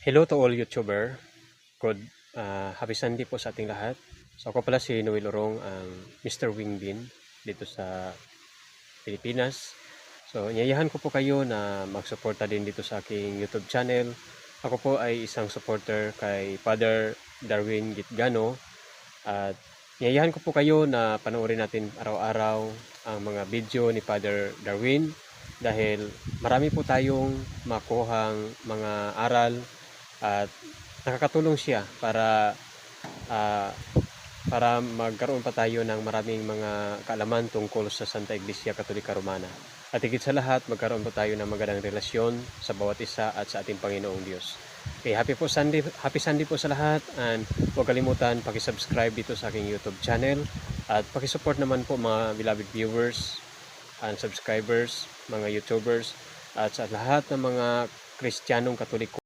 Hello to all YouTuber. Happy Sunday po sa ating lahat. So ako pala si Noel Orong, ang Mr. Wingbin dito sa Pilipinas. So inyayahan ko po kayo na magsuporta din dito sa aking YouTube channel. Ako po ay isang supporter kay Father Darwin Gitgano at inyayahan ko po kayo na panoorin natin araw-araw ang mga video ni Father Darwin dahil marami po tayong makuhang mga aral at nakakatulong siya ah, para magkaroon pa tayo ng maraming mga kaalaman tungkol sa Santa Iglesia Katolika Romana. At higit sa lahat, magkaroon pa tayo ng magandang relasyon sa bawat isa at sa ating Panginoong Diyos. Okay, happy Sunday po sa lahat, and huwag kalimutan paki-subscribe dito sa aking YouTube channel at paki-support naman po mga beloved viewers and subscribers, mga YouTubers at sa lahat ng mga Kristiyanong Katoliko